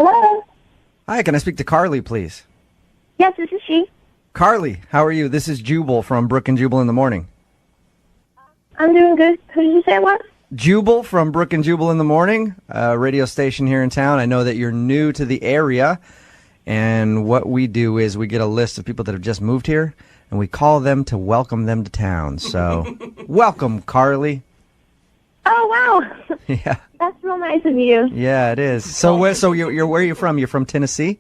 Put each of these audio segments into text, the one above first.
Hello? Hi, can I speak to Carly, please? Yes, this is she. Carly, how are you? This is Jubal from Brook and Jubal in the Morning. I'm doing good. Who did you say it was? Jubal from Brook and Jubal in the Morning, a radio station here in town. I know that you're new to the area, and what we do is we get a list of people that have just moved here, and we call them to welcome them to town. So, welcome, Carly. Oh, wow. Yeah. That's real nice of you. Yeah, it is. So, where are you from? You're from Tennessee?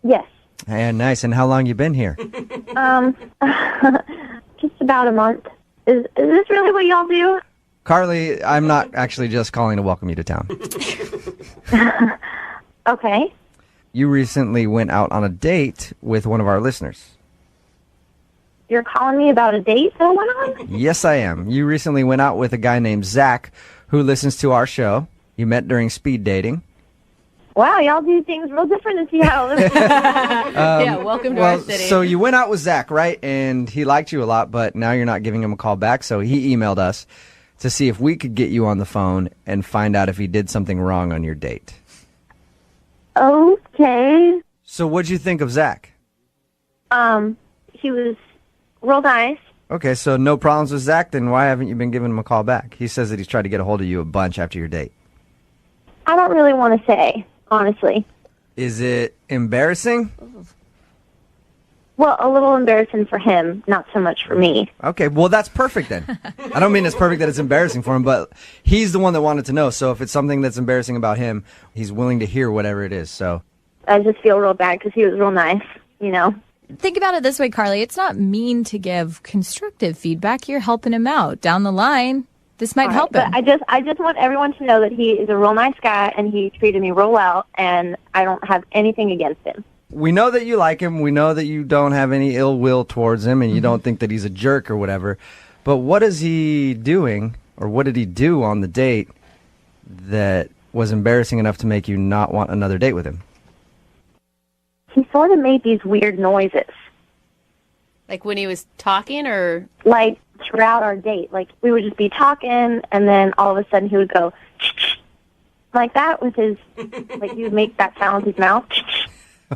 Yes. And nice. And how long you been here? Just about a month. Is this really what y'all do? Carly, I'm not actually just calling to welcome you to town. Okay. You recently went out on a date with one of our listeners. You're calling me about a date that went on? Yes, I am. You recently went out with a guy named Zack who listens to our show. You met during speed dating. Wow, y'all do things real different in Seattle. Yeah, welcome to our city. So you went out with Zack, right? And he liked you a lot, but now you're not giving him a call back. So he emailed us to see if we could get you on the phone and find out if he did something wrong on your date. Okay. So what'd you think of Zack? He was real nice. Okay, so no problems with Zack, then why haven't you been giving him a call back? He says that he's tried to get a hold of you a bunch after your date. I don't really want to say, honestly. Is it embarrassing? Well, a little embarrassing for him, not so much for me. Okay, well, that's perfect then. I don't mean it's perfect that it's embarrassing for him, but he's the one that wanted to know. So if it's something that's embarrassing about him, he's willing to hear whatever it is. So I just feel real bad because he was real nice, you know. Think about it this way, Carly. It's not mean to give constructive feedback. You're helping him out. Down the line, this might help him. But I just want everyone to know that he is a real nice guy and he treated me real well, and I don't have anything against him. we know that you like him. We know that you don't have any ill will towards him, and you don't think that he's a jerk or whatever. But what is he doing, or what did he do on the date that was embarrassing enough to make you not want another date with him? He sort of made these weird noises. Like when he was talking, or? Like throughout our date. Like we would just be talking, and then all of a sudden he would go like that with his, like he would make that sound with his mouth.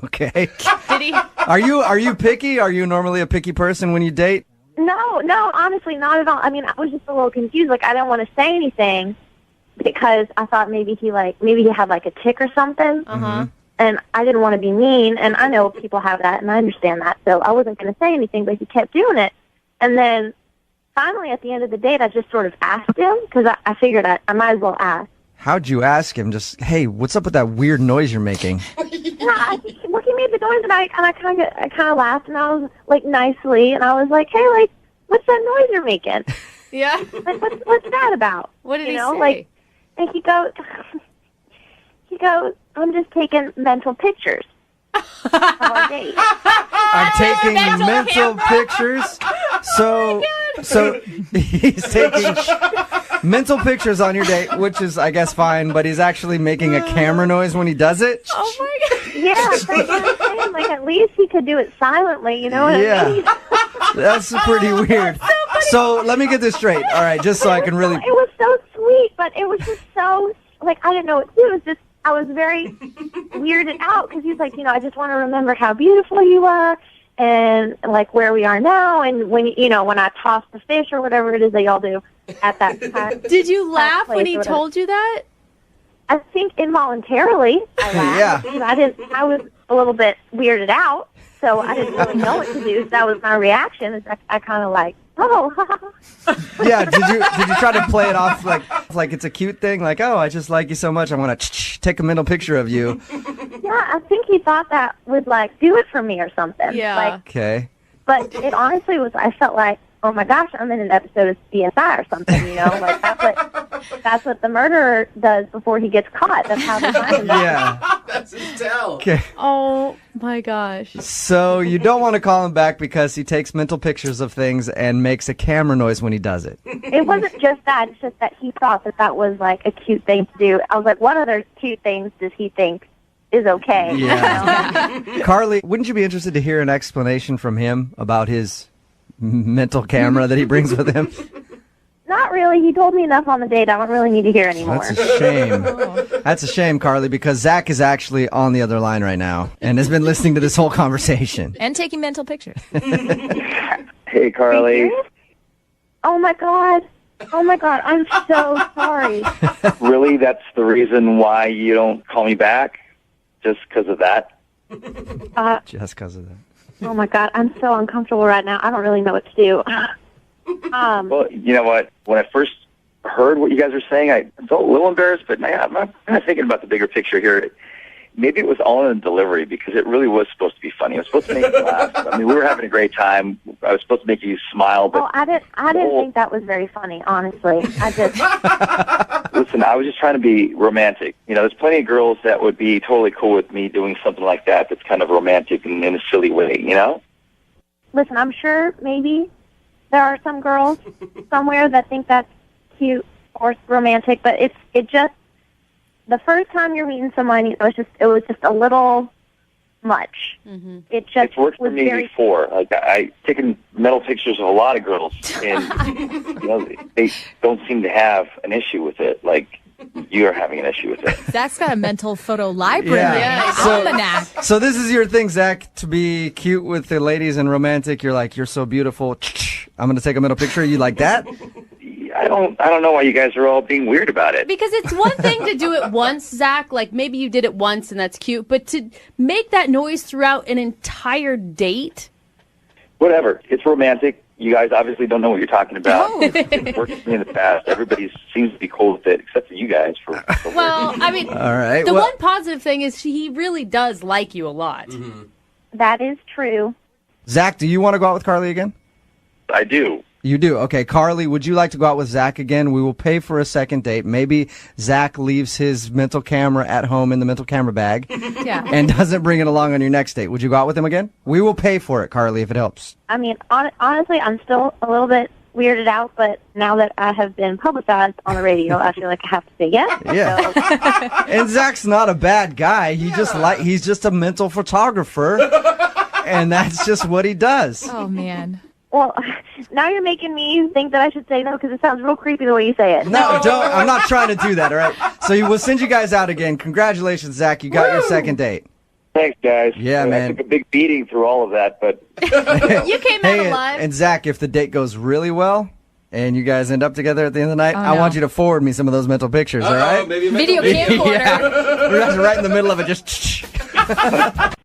Okay. Did he? Are you picky? Are you normally a picky person when you date? No, honestly, not at all. I mean, I was just a little confused. Like, I didn't want to say anything because I thought maybe he had like a tick or something. Uh-huh. And I didn't want to be mean, and I know people have that, and I understand that, so I wasn't going to say anything, but he kept doing it. And then finally, at the end of the date, I just sort of asked him, because I figured I might as well ask. How'd you ask him? Just, hey, what's up with that weird noise you're making? Well, he made the noise, and I kind of laughed, and I was, like, nicely, and I was like, hey, like, what's that noise you're making? Yeah. Like, what's that about? What did he say? Like, and he goes, I'm just taking mental pictures of our date. I'm taking mental pictures. So he's taking mental pictures on your date, which is, I guess, fine, but he's actually making a camera noise when he does it. Oh my God. Yeah, that's what I'm saying. Like, at least he could do it silently, you know what I mean? That's pretty weird. So let me get this straight. All right, just so I can really... It was so sweet, but it was just so, like, I didn't know what to do. It was just, I was very weirded out because he's like, I just want to remember how beautiful you are and, like, where we are now. And when I toss the fish or whatever it is that y'all do at that time. Did you laugh when he told you that? I think involuntarily I laughed. Yeah. Because I was a little bit weirded out, so I didn't really know what to do. So that was my reaction. Is I kind of like, oh. Yeah, did you try to play it off like it's a cute thing? Like, oh, I just like you so much, I want to take a mental picture of you. Yeah, I think he thought that would, like, do it for me or something. Yeah. Like, Okay. but it honestly was, I felt like, oh my gosh, I'm in an episode of CSI or something, Like, that's what the murderer does before he gets caught. That's how they find him. Yeah. That's his tell. Okay. Oh my gosh. So you don't want to call him back because he takes mental pictures of things and makes a camera noise when he does it. It wasn't just that. It's just that he thought that was, like, a cute thing to do. I was like, what other cute things does he think is okay? Yeah. Carly, wouldn't you be interested to hear an explanation from him about his mental camera that he brings with him? Not really. He told me enough on the date. I don't really need to hear anymore. That's a shame. That's a shame, Carly, because Zach is actually on the other line right now and has been listening to this whole conversation. And taking mental pictures. Hey, Carly. Oh, my God. Oh, my God. I'm so sorry. Really? That's the reason why you don't call me back? Just because of that? Just because of that. Oh, my God. I'm so uncomfortable right now. I don't really know what to do. Well, you know what? When I first heard what you guys were saying, I felt a little embarrassed, but I'm kind of thinking about the bigger picture here. Maybe it was all in the delivery because it really was supposed to be funny. It was supposed to make you laugh. I mean, we were having a great time. I was supposed to make you smile, but I didn't think that was very funny, honestly. I just listen. I was just trying to be romantic. You know, there's plenty of girls that would be totally cool with me doing something like that. That's kind of romantic in a silly way. You know? Listen, I'm sure maybe there are some girls somewhere that think that's cute or romantic, but it just. The first time you're meeting somebody, it was just a little much. Mm-hmm. It's worked for me before. Like I taken mental pictures of a lot of girls, and you know they don't seem to have an issue with it. Like you're having an issue with it. Zach's got a mental photo library. Yeah. Almanac. So this is your thing, Zach, to be cute with the ladies and romantic. You're like, you're so beautiful. I'm going to take a mental picture. You like that? I don't know why you guys are all being weird about it. Because it's one thing to do it once, Zach. Like maybe you did it once and that's cute, but to make that noise throughout an entire date. Whatever. It's romantic. You guys obviously don't know what you're talking about. It's worked for me in the past. Everybody seems to be cool with it, except for you guys. Well, I mean, all right. The one positive thing is he really does like you a lot. Mm-hmm. That is true. Zach, do you want to go out with Carly again? I do. You do? Okay. Carly, would you like to go out with Zach again? We will pay for a second date. Maybe Zach leaves his mental camera at home in the mental camera bag and doesn't bring it along on your next date. Would you go out with him again? We will pay for it, Carly, if it helps. I mean, honestly, I'm still a little bit weirded out, but now that I have been publicized on the radio, I feel like I have to say yes. Yeah. So. And Zach's not a bad guy. He's just a mental photographer, and that's just what he does. Oh, man. Well, now you're making me think that I should say no because it sounds real creepy the way you say it. No, don't. I'm not trying to do that, all right? So we'll send you guys out again. Congratulations, Zach. You got your second date. Thanks, guys. Yeah, man. I took a big beating through all of that, but... You came out alive. And Zach, if the date goes really well and you guys end up together at the end of the night, I want you to forward me some of those mental pictures, all right? Maybe video camcorder. We're right in the middle of it, just...